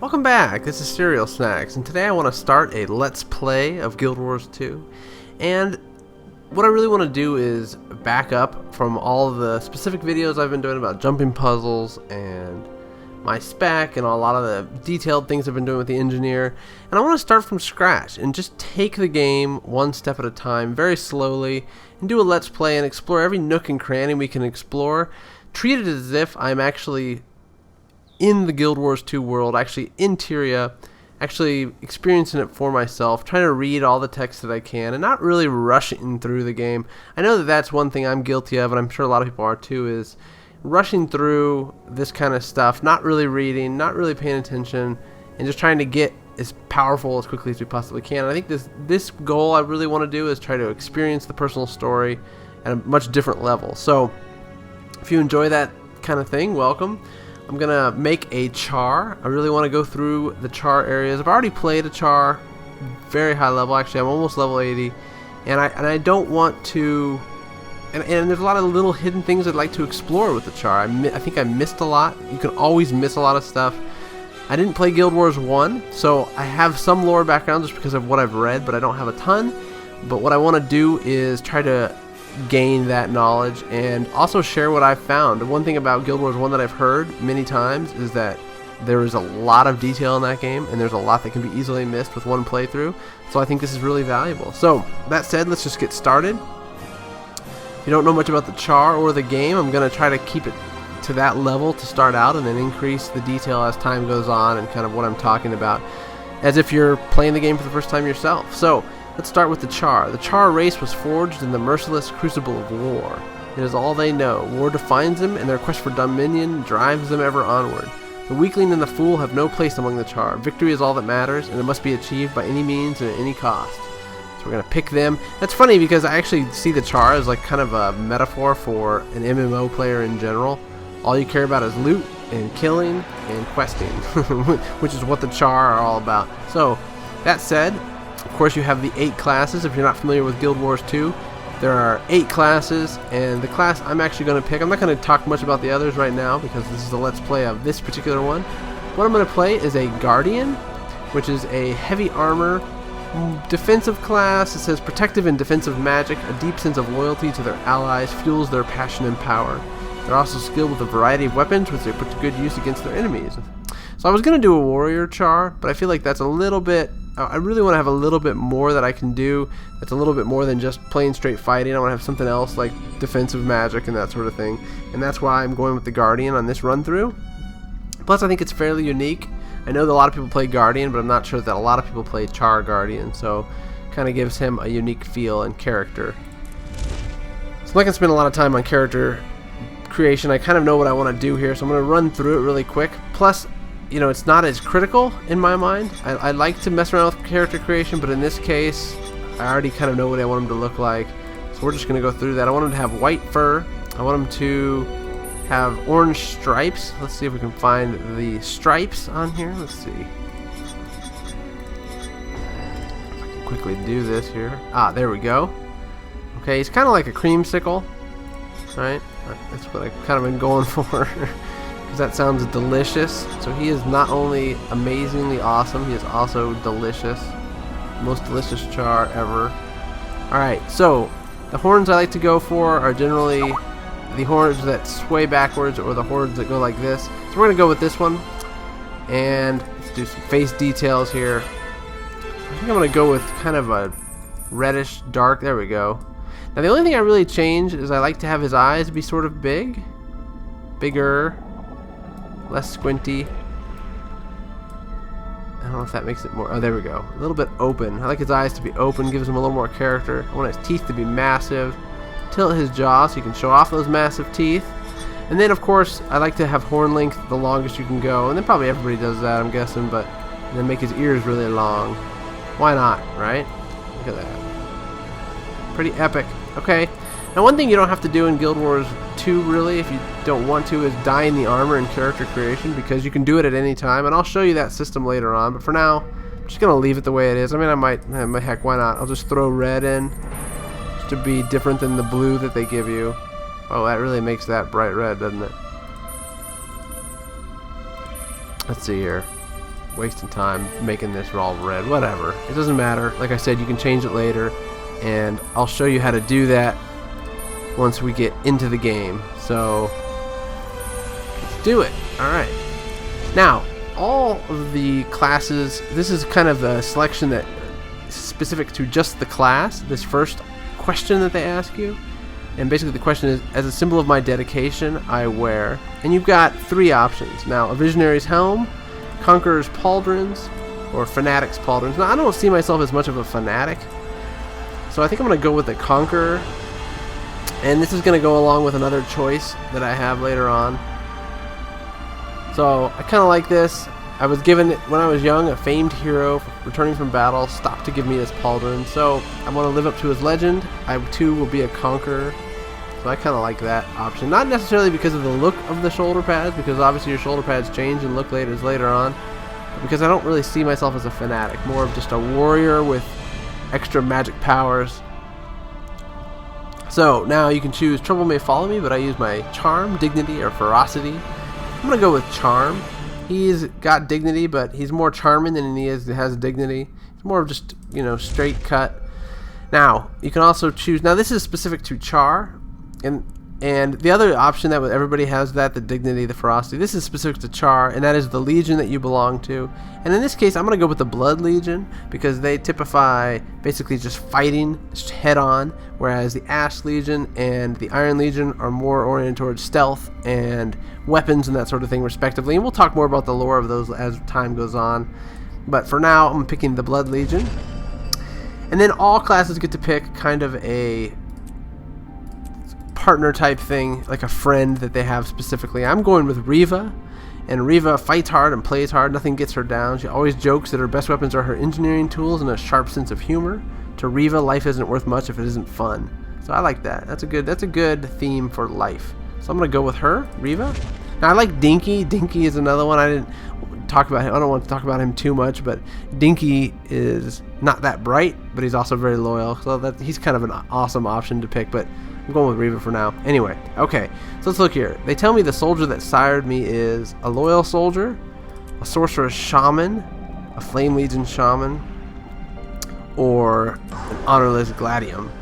Welcome back, this is CerealSnax, and today I want to start a Let's Play of Guild Wars 2. And what I really want to do is back up from all of the specific videos I've been doing about jumping puzzles and my spec and a lot of the detailed things I've been doing with the engineer. And I want to start from scratch and just take the game one step at a time, very slowly, and do a Let's Play and explore every nook and cranny we can explore. Treat it as if I'm actually in the Guild Wars 2 world, actually in Tyria, actually experiencing it for myself, trying to read all the text that I can, and not really rushing through the game. I know that that's one thing I'm guilty of, and I'm sure a lot of people are too, is rushing through this kind of stuff, not really reading, not really paying attention, and just trying to get as powerful as quickly as we possibly can. And I think this goal I really want to do is try to experience the personal story at a much different level. So if you enjoy that kind of thing, welcome. I'm gonna make a Charr. I really want to go through the Charr areas. I've already played a Charr, very high level. Actually, I'm almost level 80, and I don't want to. And there's a lot of little hidden things I'd like to explore with the Charr. I think I missed a lot. You can always miss a lot of stuff. I didn't play Guild Wars 1, so I have some lore background just because of what I've read, but I don't have a ton. But what I want to do is try to gain that knowledge and also share what I've found. One thing about Guild Wars 1 that I've heard many times is that there is a lot of detail in that game, and there's a lot that can be easily missed with one playthrough. So I think this is really valuable. So that said, let's just get started. If you don't know much about the Charr or the game, I'm going to try to keep it to that level to start out and then increase the detail as time goes on and kind of what I'm talking about as if you're playing the game for the first time yourself. So let's start with the Charr. The Charr race was forged in the merciless crucible of war. It is all they know. War defines them, and their quest for dominion drives them ever onward. The weakling and the fool have no place among the Charr. Victory is all that matters, and it must be achieved by any means and at any cost. So we're going to pick them. That's funny because I actually see the Charr as like kind of a metaphor for an MMO player in general. All you care about is loot and killing and questing, which is what the Charr are all about. So that said, of course, you have the 8 classes. If you're not familiar with Guild Wars 2, there are 8 classes, and the class I'm actually going to pick, I'm not going to talk much about the others right now because this is a Let's Play of this particular one. What I'm going to play is a Guardian, which is a heavy armor defensive class. It says protective and defensive magic, a deep sense of loyalty to their allies fuels their passion and power. They're also skilled with a variety of weapons, which they put to good use against their enemies. So I was going to do a warrior Charr, but I feel like that's a little bit, I really want to have a little bit more that I can do that's a little bit more than just plain straight fighting. I want to have something else like defensive magic and that sort of thing. And that's why I'm going with the Guardian on this run through. Plus I think it's fairly unique. I know that a lot of people play Guardian, but I'm not sure that a lot of people play Charr Guardian, so kind of gives him a unique feel and character. So I'm not going to spend a lot of time on character creation. I kind of know what I want to do here, so I'm going to run through it really quick. Plus, you know, it's not as critical in my mind. I like to mess around with character creation, but in this case, I already kind of know what I want him to look like. So we're just going to go through that. I want him to have white fur. I want him to have orange stripes. Let's see if we can find the stripes on here. Let's see. If I can quickly do this here. Ah, there we go. Okay, he's kind of like a creamsicle, right? That's what I've kind of been going for. Because that sounds delicious. So he is not only amazingly awesome, he is also delicious. Most delicious Charr ever. Alright, so the horns I like to go for are generally the horns that sway backwards or the horns that go like this. So we're going to go with this one. And let's do some face details here. I think I'm going to go with kind of a reddish dark. There we go. Now the only thing I really changed is I like to have his eyes be sort of big. Bigger. Less squinty. I don't know if that makes it more. Oh, there we go. A little bit open. I like his eyes to be open, gives him a little more character. I want his teeth to be massive. Tilt his jaw so you can show off those massive teeth. And then, of course, I like to have horn length the longest you can go. And then probably everybody does that, I'm guessing. But and then make his ears really long. Why not, right? Look at that. Pretty epic. Okay. Now, one thing you don't have to do in Guild Wars 2, really, if you don't want to, is dye in the armor in character creation, because you can do it at any time, and I'll show you that system later on. But for now, I'm just going to leave it the way it is. I mean, I might, heck, why not? I'll just throw red in, just to be different than the blue that they give you. Oh, that really makes that bright red, doesn't it? Let's see here. wasting time making this all red. Whatever. It doesn't matter. Like I said, you can change it later, and I'll show you how to do that once we get into the game. So let's do it. Alright. Now, all of the classes, this is kind of a selection that is specific to just the class, this first question that they ask you. And basically the question is, as a symbol of my dedication, I wear. And you've got 3 options. Now, a Visionary's Helm, Conqueror's Pauldrons, or Fanatic's Pauldrons. Now, I don't see myself as much of a Fanatic, so I think I'm going to go with the Conqueror. And this is going to go along with another choice that I have later on. So, I kind of like this. I was given, when I was young, a famed hero returning from battle stopped to give me his pauldron, so I want to live up to his legend. I too will be a conqueror, so I kind of like that option. Not necessarily because of the look of the shoulder pads, because obviously your shoulder pads change and look later on, but because I don't really see myself as a fanatic, more of just a warrior with extra magic powers. So now you can choose Trouble May Follow Me, but I use my Charm, Dignity, or Ferocity. I'm going to go with Charm. He's got dignity, but he's more charming than he has dignity. He's more of just, you know, straight cut. Now, you can also choose. Now, this is specific to Charr, and the other option that everybody has, that the dignity, the ferocity. This is specific to Charr, and that is the legion that you belong to. And in this case, I'm going to go with the Blood Legion because they typify basically just fighting head on, whereas the Ash Legion and the Iron Legion are more oriented towards stealth and weapons and that sort of thing, respectively. And we'll talk more about the lore of those as time goes on. But for now, I'm picking the Blood Legion. And then all classes get to pick kind of a partner type thing, like a friend that they have specifically. I'm going with Riva, and Riva fights hard and plays hard. Nothing gets her down. She always jokes that her best weapons are her engineering tools and a sharp sense of humor. To Riva, life isn't worth much if it isn't fun. So I like that. That's a good theme for life. So I'm gonna go with her, Riva. Now I like Dinky. Dinky is another one. I didn't talk about him. I don't want to talk about him too much, but Dinky is not that bright, but he's also very loyal. So he's kind of an awesome option to pick. But I'm going with Riva for now. Anyway, okay, so let's look here. They tell me the soldier that sired me is a loyal soldier, a sorceress shaman, a flame legion shaman, or an honorless gladium.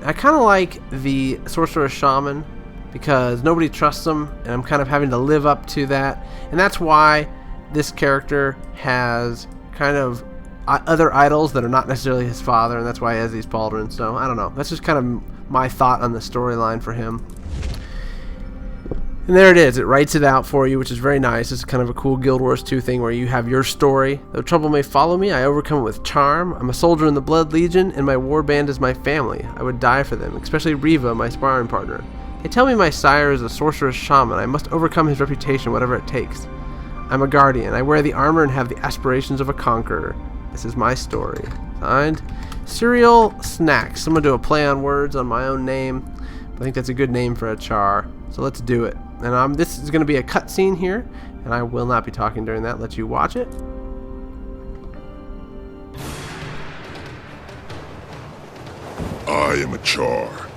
I kind of like the sorceress shaman because nobody trusts him, and I'm kind of having to live up to that. And that's why this character has kind of other idols that are not necessarily his father, and that's why he has these pauldrons. So I don't know. That's just kind of my thought on the storyline for him. And there it is. It writes it out for you, which is very nice. It's kind of a cool Guild Wars 2 thing where you have your story. Though trouble may follow me, I overcome it with charm. I'm a soldier in the Blood Legion, and my war band is my family. I would die for them, especially Riva, my sparring partner. They tell me my sire is a sorceress shaman. I must overcome his reputation, whatever it takes. I'm a guardian. I wear the armor and have the aspirations of a conqueror. This is my story. Signed, CerealSnax. I'm going to do a play on words on my own name. I think that's a good name for a Charr. So let's do it. And this is going to be a cutscene here, and I will not be talking during that. Let you watch it. I am a Charr.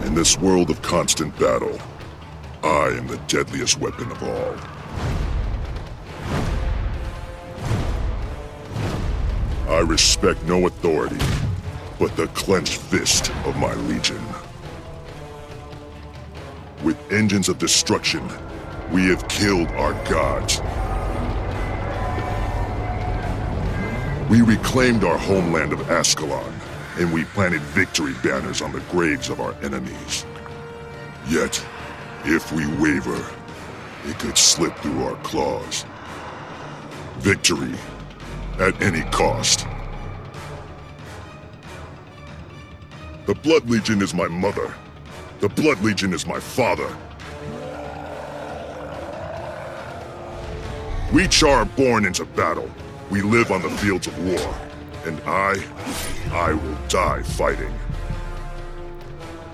In this world of constant battle, I am the deadliest weapon of all. I respect no authority but the clenched fist of my legion. With engines of destruction, we have killed our gods. We reclaimed our homeland of Ascalon, and we planted victory banners on the graves of our enemies. Yet, if we waver, it could slip through our claws. Victory, at any cost. The Blood Legion is my mother. The Blood Legion is my father. We Charr are born into battle. We live on the fields of war. And I will die fighting.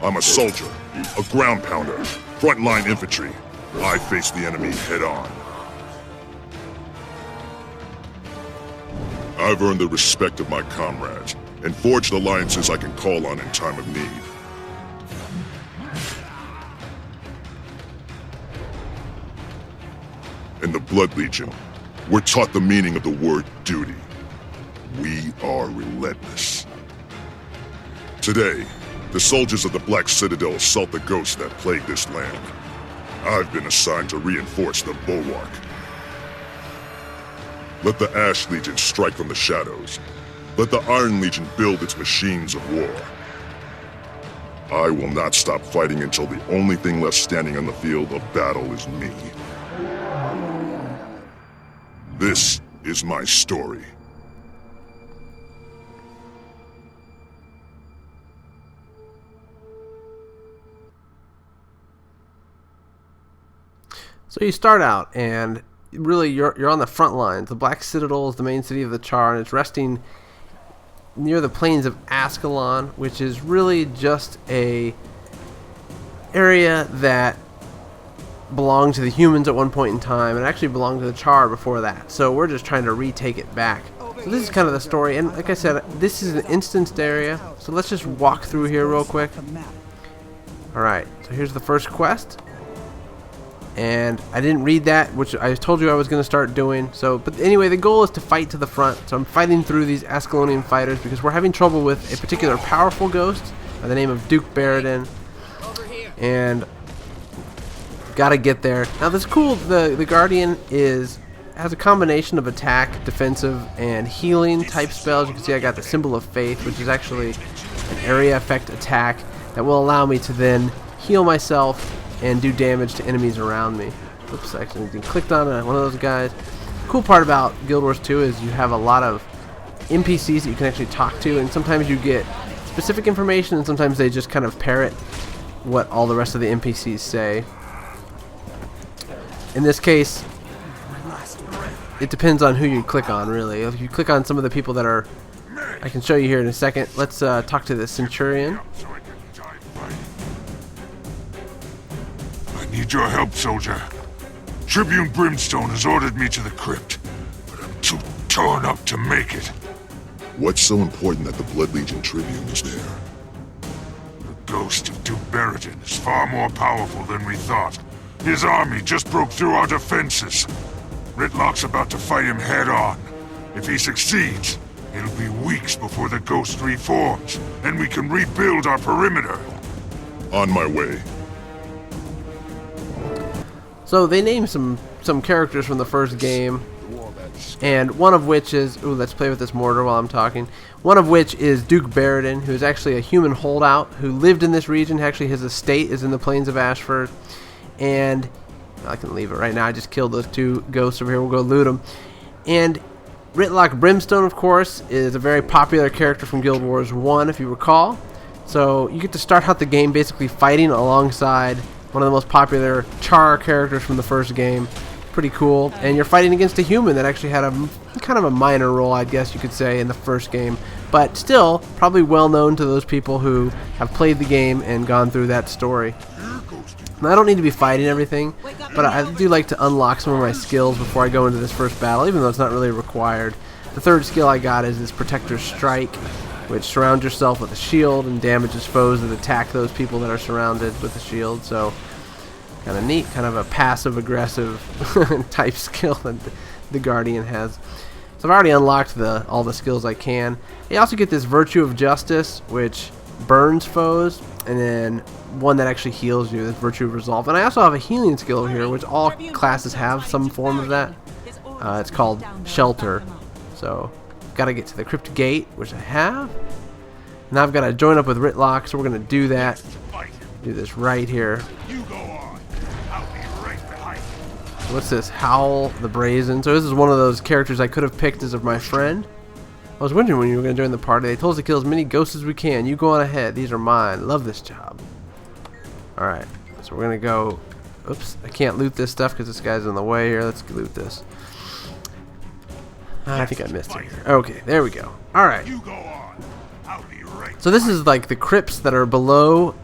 I'm a soldier, a ground pounder, frontline infantry. I face the enemy head on. I've earned the respect of my comrades, and forged alliances I can call on in time of need. In the Blood Legion, we're taught the meaning of the word duty. We are relentless. Today, the soldiers of the Black Citadel assault the ghosts that plague this land. I've been assigned to reinforce the bulwark. Let the Ash Legion strike from the shadows. Let the Iron Legion build its machines of war. I will not stop fighting until the only thing left standing on the field of battle is me. This is my story. So you start out, and really you're on the front lines. The Black Citadel is the main city of the Charr, and it's resting near the plains of Ascalon, which is really just a area that belonged to the humans at one point in time, and actually belonged to the Charr before that. So we're just trying to retake it back. So this is kind of the story, and like I said, this is an instanced area, so let's just walk through here real quick. Alright, so here's the first quest. And I didn't read that, which I told you I was going to start doing. So, but anyway, the goal is to fight to the front. So I'm fighting through these Ascalonian fighters because we're having trouble with a particular powerful ghost by the name of Duke Baradin. And gotta get there. Now this cool, the Guardian has a combination of attack, defensive, and healing type spells. You can see I got the Symbol of Faith, which is actually an area effect attack that will allow me to then heal myself and do damage to enemies around me. Oops, I accidentally clicked on one of those guys. Cool part about Guild Wars 2 is you have a lot of NPCs that you can actually talk to, and sometimes you get specific information, and sometimes they just kind of parrot what all the rest of the NPCs say. In this case, it depends on who you click on, really. If you click on some of the people that are, I can show you here in a second. Let's talk to the Centurion. I need your help, soldier. Tribune Brimstone has ordered me to the crypt, but I'm too torn up to make it. What's so important that the Blood Legion Tribune is there? The ghost of Duke Baradin is far more powerful than we thought. His army just broke through our defenses. Ritlock's about to fight him head-on. If he succeeds, it'll be weeks before the ghost reforms, and we can rebuild our perimeter. On my way. So they named some characters from the first game, and one of which is, ooh, let's play with this mortar while I'm talking. One of which is Duke Baradin, who is actually a human holdout who lived in this region. Actually, his estate is in the plains of Ashford, and I can leave it right now. I just killed those two ghosts over here. We'll go loot them. And Ritlock Brimstone, of course, is a very popular character from Guild Wars 1, if you recall. So you get to start out the game basically fighting alongside one of the most popular Charr characters from the first game. Pretty cool. And you're fighting against a human that actually had a kind of a minor role, I guess you could say, in the first game. But still, probably well known to those people who have played the game and gone through that story. Now, I don't need to be fighting everything, but I do like to unlock some of my skills before I go into this first battle, even though it's not really required. The third skill I got is this Protector's Strike, which surrounds yourself with a shield and damages foes that attack those people that are surrounded with the shield. So kind of neat, kind of a passive-aggressive type skill that the Guardian has. So I've already unlocked all the skills I can. You also get this Virtue of Justice, which burns foes, and then one that actually heals you, this Virtue of Resolve. And I also have a healing skill here, which all classes have some form of that. It's called Shelter. So I've got to get to the Crypt Gate, which I have. Now I've got to join up with Ritlock, so we're going to do that. Do this right here. What's this? Howl the Brazen. So this is one of those characters I could have picked as my friend. I was wondering when you were going to join the party. They told us to kill as many ghosts as we can. You go on ahead. These are mine. Love this job. Alright. So we're going to go... Oops. I can't loot this stuff because this guy's in the way here. Let's loot this. I think I missed it here. Okay. There we go. Alright. So this is like the crypts that are below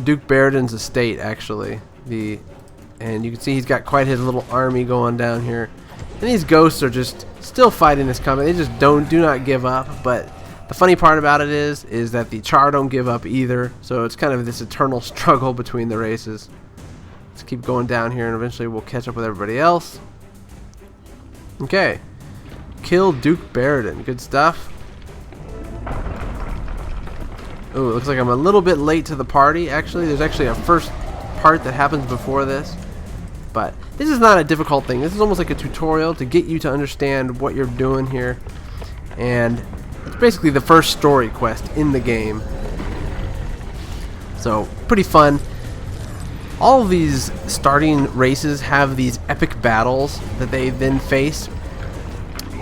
Duke Baradin's estate, actually. And you can see he's got quite his little army going down here. And these ghosts are just still fighting this combat. They just do not give up. But the funny part about it is that the Charr don't give up either. So it's kind of this eternal struggle between the races. Let's keep going down here, and eventually we'll catch up with everybody else. Okay. Kill Duke Baradin. Good stuff. Ooh, it looks like I'm a little bit late to the party. Actually, there's actually a first part that happens before this. But this is not a difficult thing. This is almost like a tutorial to get you to understand what you're doing here. And it's basically the first story quest in the game. So, pretty fun. All of these starting races have these epic battles that they then face.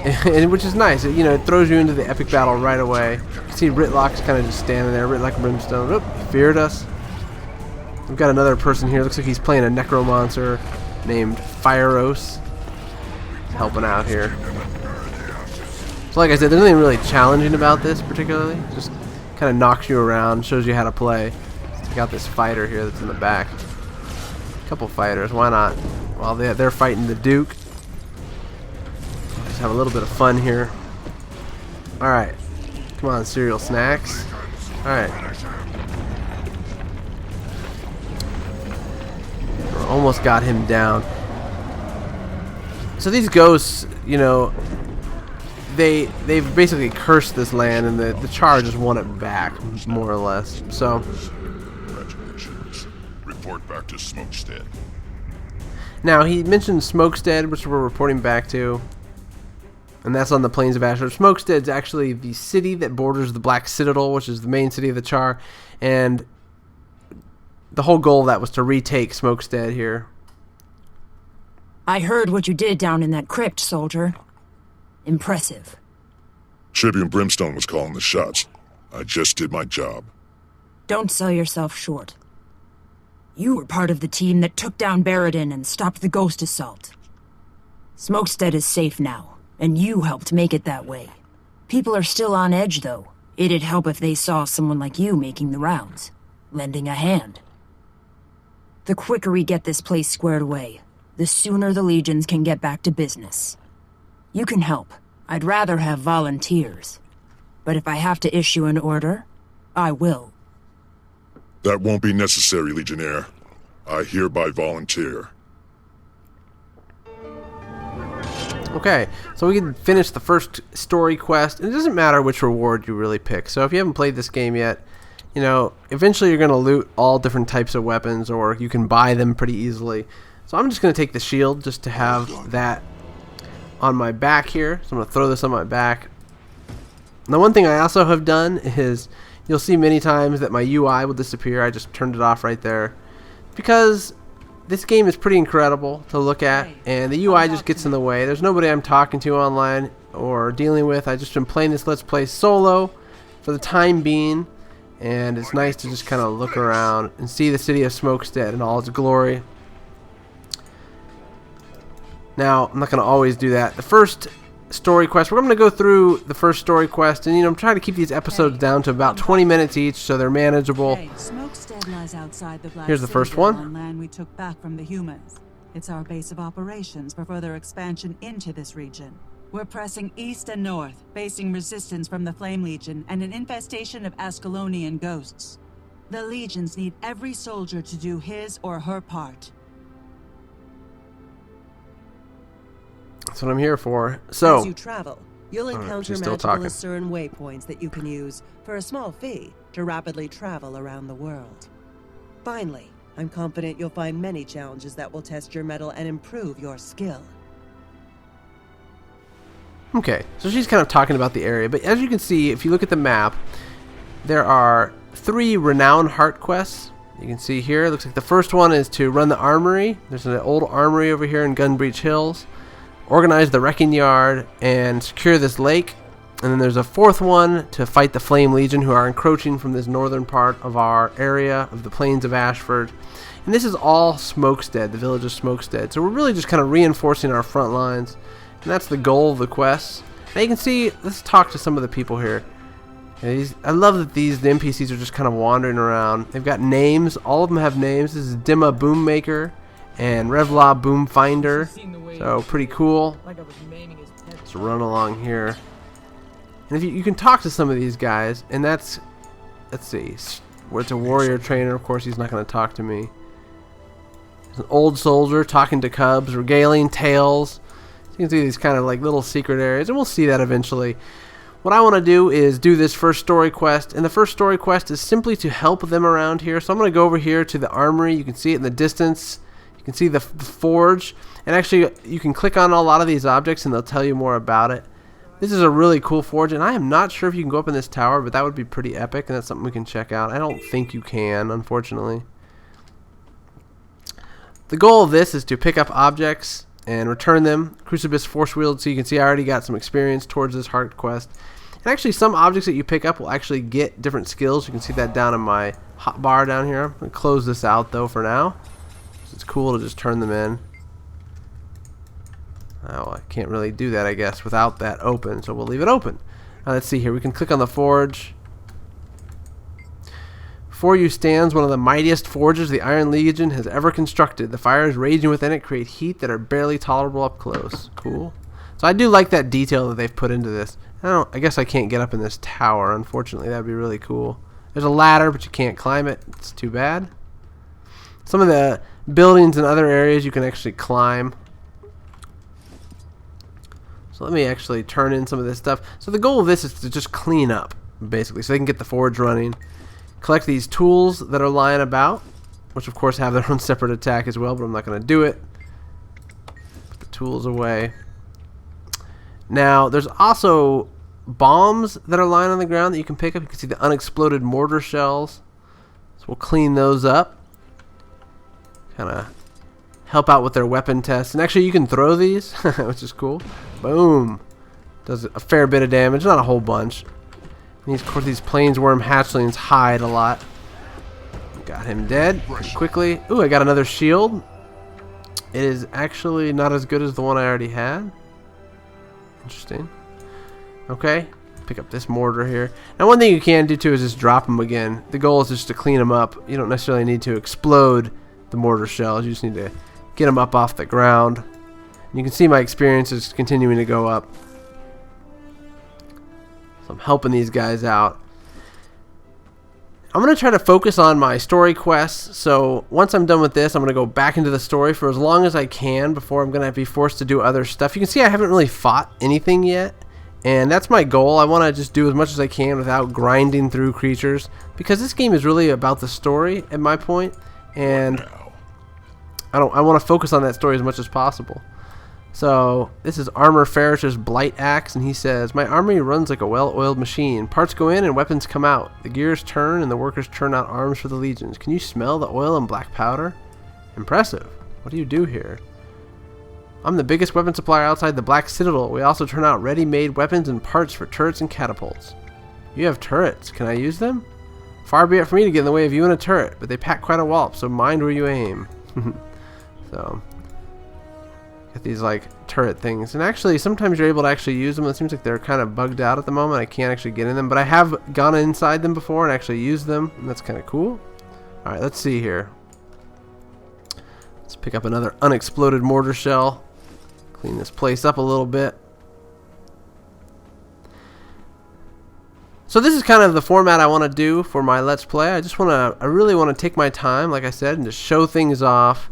And which is nice. You know, it throws you into the epic battle right away. You can see Ritlock's kind of just standing there. Ritlock Brimstone. Oop, feared us. We've got another person here. Looks like he's playing a necromancer named Farish. He's helping out here. So like I said, there's nothing really challenging about this particularly. Just kind of knocks you around, shows you how to play. We got this fighter here that's in the back. A couple fighters, why not? While they're fighting the Duke. Just have a little bit of fun here. Alright. Come on, CerealSnax. Alright. Almost got him down. So these ghosts, you know, they've basically cursed this land, and the Charr just want it back, more or less. So Congratulations. Report back to Smokestead. now he mentioned Smokestead, which we're reporting back to, and that's on the plains of Ashford. Smokestead's actually the city that borders the Black Citadel, which is the main city of the Charr, and the whole goal of that was to retake Smokestead here. I heard what you did down in that crypt, soldier. Impressive. Tribune Brimstone was calling the shots. I just did my job. Don't sell yourself short. You were part of the team that took down Baradin and stopped the ghost assault. Smokestead is safe now, and you helped make it that way. People are still on edge, though. It'd help if they saw someone like you making the rounds, lending a hand. The quicker we get this place squared away, the sooner the legions can get back to business. You can help. I'd rather have volunteers. But if I have to issue an order, I will. That won't be necessary, Legionnaire. I hereby volunteer. Okay, so we can finish the first story quest, and it doesn't matter which reward you really pick. So if you haven't played this game yet, you know, eventually you're going to loot all different types of weapons, or you can buy them pretty easily. So I'm just going to take the shield just to have that on my back here. So I'm going to throw this on my back. Now one thing I also have done is, you'll see many times that my UI will disappear. I just turned it off right there, because this game is pretty incredible to look at, and the UI just gets in the way. There's nobody I'm talking to online or dealing with. I've just been playing this Let's Play solo for the time being, and it's nice to just kind of look around and see the city of Smokestead in all its glory. Now, I'm not going to always do that. The first story quest, we're going to go through the first story quest, and I'm trying to keep these episodes down to about 20 minutes each, so they're manageable. Smokestead lies outside the Black Here's the first Citadel one. on land we took back from the humans. It's our base of operations for further expansion into this region. We're pressing east and north, facing resistance from the Flame Legion and an infestation of Ascalonian ghosts. The legions need every soldier to do his or her part. That's what I'm here for. So, as you travel, you'll encounter she's still magical talking. Asuran waypoints that you can use for a small fee to rapidly travel around the world. Finally, I'm confident you'll find many challenges that will test your mettle and improve your skill. okay, so she's kind of talking about the area, but as you can see, if you look at the map, there are 3 renowned heart quests. You can see here, it looks like the first one is to run the armory. There's an old armory over here in Gunbreach Hills. Organize the wrecking yard and secure this lake. And then there's a 4th one to fight the Flame Legion, who are encroaching from this northern part of our area of the plains of Ashford. And this is all Smokestead, the village of Smokestead. So we're really just kind of reinforcing our front lines, and that's the goal of the quest. Now you can see, let's talk to some of the people here. I love that the NPCs are just kind of wandering around. They've got names. All of them have names. This is Dimma Boommaker and Revla Boomfinder. So pretty cool. Let's run along here. And if you can talk to some of these guys, and that's, let's see, it's a warrior trainer. Of course, he's not going to talk to me. There's an old soldier talking to cubs, regaling tales. So you can see these kind of like little secret areas, and we'll see that eventually. What I want to do is do this first story quest, and the first story quest is simply to help them around here. So I'm going to go over here to the armory. You can see it in the distance. You can see the forge, and actually you can click on a lot of these objects and they'll tell you more about it. This is a really cool forge, and I am not sure if you can go up in this tower, but that would be pretty epic, and that's something we can check out. I don't think you can, unfortunately. The goal of this is to pick up objects and return them. Crucibus force wield, so you can see I already got some experience towards this heart quest. And actually some objects that you pick up will actually get different skills. You can see that down in my hotbar down here. I'm going to close this out though for now. It's cool to just turn them in. Oh, I can't really do that I guess without that open, so we'll leave it open. Now let's see here. We can click on the forge. Before you stands one of the mightiest forges the Iron Legion has ever constructed. The fires raging within it create heat that are barely tolerable up close. Cool. So I do like that detail that they've put into this. I guess I can't get up in this tower, unfortunately. That'd be really cool. There's a ladder, but you can't climb it. It's too bad. Some of the buildings in other areas you can actually climb. So let me actually turn in some of this stuff. So the goal of this is to just clean up, basically, so they can get the forge running. Collect these tools that are lying about, which of course have their own separate attack as well, but I'm not going to do it. Put the tools away. Now, there's also bombs that are lying on the ground that you can pick up. You can see the unexploded mortar shells. So we'll clean those up. Kind of help out with their weapon tests. And actually, you can throw these, which is cool. Boom. Does a fair bit of damage, not a whole bunch. And of course, these planesworm hatchlings hide a lot. Got him dead pretty quickly. Ooh, I got another shield. It is actually not as good as the one I already had. Interesting. Okay, pick up this mortar here. Now one thing you can do too is just drop them again. The goal is just to clean them up. You don't necessarily need to explode the mortar shells. You just need to get them up off the ground. And you can see my experience is continuing to go up. So I'm helping these guys out. I'm going to try to focus on my story quests. So once I'm done with this, I'm going to go back into the story for as long as I can before I'm going to be forced to do other stuff. You can see I haven't really fought anything yet. And that's my goal. I want to just do as much as I can without grinding through creatures. Because this game is really about the story at my point. And I want to focus on that story as much as possible. So this is Armor Farish's Blight axe, and he says, "My army runs like a well-oiled machine. Parts go in and weapons come out. The gears turn and the workers churn out arms for the legions. Can you smell the oil and black powder? Impressive. What do you do here? I'm the biggest weapon supplier outside the Black Citadel. We also turn out ready-made weapons and parts for turrets and catapults. You have turrets. Can I use them? Far be it for me to get in the way of you and a turret, but they pack quite a wallop, so mind where you aim." So get these like turret things, and actually sometimes you're able to actually use them. It seems like they're kind of bugged out at the moment. I can't actually get in them, but I have gone inside them before and actually used them, and that's kind of cool. Alright, let's see here. Let's pick up another unexploded mortar shell. Clean this place up a little bit. So this is kind of the format I want to do for my Let's Play. I really want to take my time, like I said, and just show things off.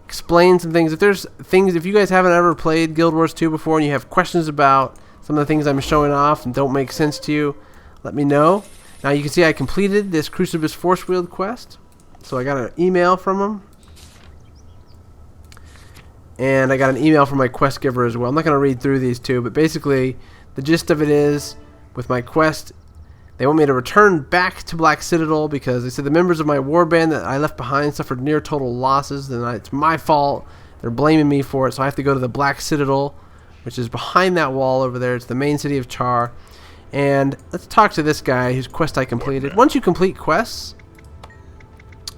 Explain some things. If you guys haven't ever played Guild Wars 2 before and you have questions about some of the things I'm showing off and don't make sense to you, let me know. Now you can see I completed this Crucibus Force Wield quest. So I got an email from him. And I got an email from my quest giver as well. I'm not going to read through these two, but basically the gist of it is, with my quest, they want me to return back to Black Citadel because they said the members of my warband that I left behind suffered near total losses. Then it's my fault. They're blaming me for it, so I have to go to the Black Citadel, which is behind that wall over there. It's the main city of Charr. And let's talk to this guy whose quest I completed. Once you complete quests,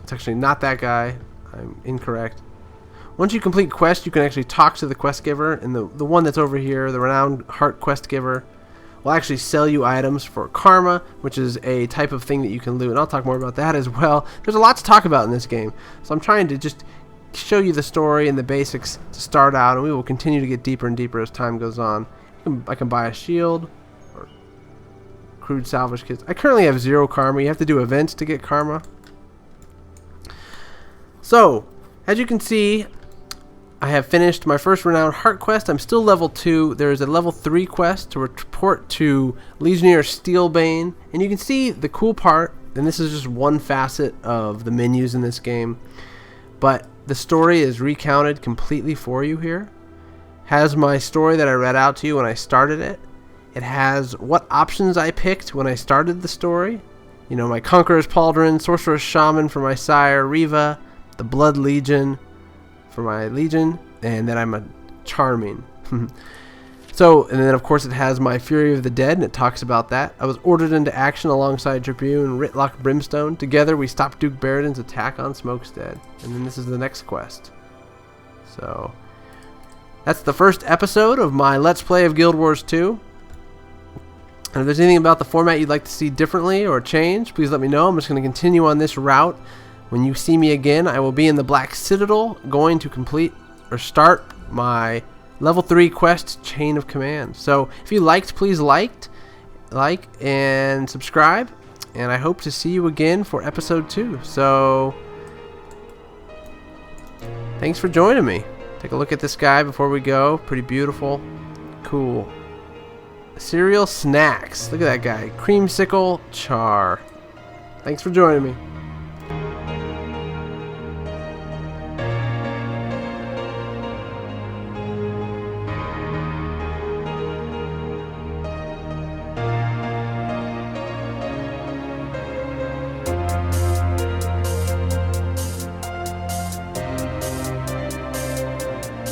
it's actually not that guy. I'm incorrect. Once you complete quests, you can actually talk to the quest giver, and the one that's over here, the renowned heart quest giver, will actually sell you items for karma, which is a type of thing that you can loot, and I'll talk more about that as well. There's a lot to talk about in this game, so I'm trying to just show you the story and the basics to start out, and we will continue to get deeper and deeper as time goes on. I can buy a shield or crude salvage kits. I currently have 0 karma. You have to do events to get karma. So as you can see, I have finished my first Renowned Heart quest. I'm still level 2. There is a level 3 quest to report to Legionnaire Steelbane. And you can see the cool part, and this is just one facet of the menus in this game, but the story is recounted completely for you here. Has my story that I read out to you when I started it. It has what options I picked when I started the story. You know, my Conqueror's Pauldron, Sorcerer's Shaman for my sire, Riva, the Blood Legion for my Legion, and then I'm a Charming. So, and then of course it has my Fury of the Dead, and it talks about that. I was ordered into action alongside Tribune and Ritlock Brimstone. Together we stopped Duke Baradin's attack on Smokestead. And then this is the next quest. So, that's the first episode of my Let's Play of Guild Wars 2. And if there's anything about the format you'd like to see differently or change, please let me know. I'm just going to continue on this route. When you see me again, I will be in the Black Citadel, going to complete or start my level 3 quest, Chain of Command. So if you liked, please like and subscribe. And I hope to see you again for episode 2. So thanks for joining me. Take a look at this guy before we go. Pretty beautiful. Cool. CerealSnax. Look at that guy. Creamsicle Charr. Thanks for joining me.